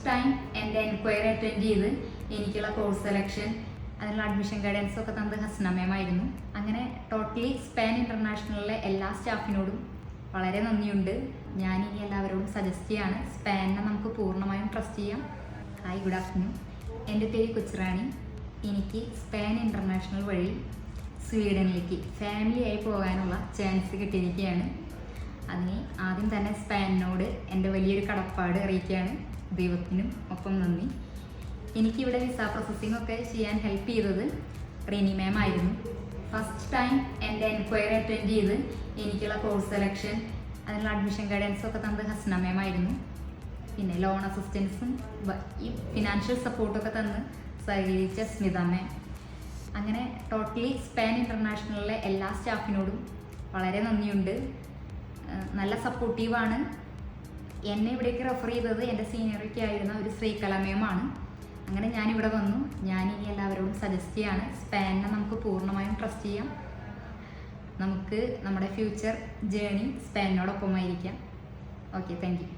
Time എൻ്റെ enquiry attend ചെയ്ത് എനിക്കുള്ള കോഴ്സ് സെലക്ഷൻ അതിനുള്ള അഡ്മിഷൻ ഗൈഡൻസ് ഒക്കെ തന്നത് ഹസ്ന മാം ആയിരുന്നു. അങ്ങനെ ടോട്ടലി സ്പാൻ ഇൻ്റർനാഷണലിലെ എല്ലാ സ്റ്റാഫിനോടും വളരെ നന്ദിയുണ്ട്. ഞാനിനി എല്ലാവരോടും സജസ്റ്റ് ചെയ്യാണ്, സ്പാനിനെ നമുക്ക് പൂർണ്ണമായും ട്രസ്റ്റ് ചെയ്യാം. Hi, good afternoon. എൻ്റെ പേര് കൊച്ചുറാണി. എനിക്ക് സ്പാൻ ഇൻ്റർനാഷണൽ വഴി സ്വീഡനിലേക്ക് ഫാമിലിയായി പോകാനുള്ള ചാൻസ് കിട്ടിയിരിക്കുകയാണ്. അതിന് ആദ്യം തന്നെ സ്പാനിനോട് എൻ്റെ വലിയൊരു കടപ്പാട് അറിയിക്കുകയാണ്. ദൈവത്തിനും ഒപ്പം നന്ദി. എനിക്കിവിടെ വിസ പ്രോസസ്സിംഗ് ഒക്കെ ചെയ്യാൻ ഹെൽപ്പ് ചെയ്തത് റിനി മാം ആയിരുന്നു. ഫസ്റ്റ് ടൈം എൻ്റെ എൻക്വയറി അറ്റൻഡ് ചെയ്ത് എനിക്കുള്ള കോഴ്സ് സെലക്ഷൻ അതിനുള്ള അഡ്മിഷൻ ഗൈഡൻസ് ഒക്കെ തന്നത് ഹസ്ന മാം ആയിരുന്നു. പിന്നെ ലോൺ അസിസ്റ്റൻസും ഈ ഫിനാൻഷ്യൽ സപ്പോർട്ടൊക്കെ തന്ന് സഹകരിച്ച സ്മിത മാം. അങ്ങനെ ടോട്ടലി സ്പാൻ ഇൻ്റർനാഷണലിലെ എല്ലാ സ്റ്റാഫിനോടും വളരെ നന്ദിയുണ്ട്. നല്ല സപ്പോർട്ടീവാണ്. എന്നെ ഇവിടേക്ക് റെഫർ ചെയ്തത് എൻ്റെ സീനിയറൊക്കെ ആയിരുന്ന ഒരു ശ്രീകല മാമാണ്. അങ്ങനെ ഞാനിവിടെ വന്നു. ഞാനിനി എല്ലാവരോടും സജസ്റ്റ് ചെയ്യാണ്, സ്പാനിനെ നമുക്ക് പൂർണ്ണമായും ട്രസ്റ്റ് ചെയ്യാം. നമുക്ക് നമ്മുടെ ഫ്യൂച്ചർ ജേണി സ്പാനിനോടൊപ്പമായിരിക്കാം. Okay, thank U.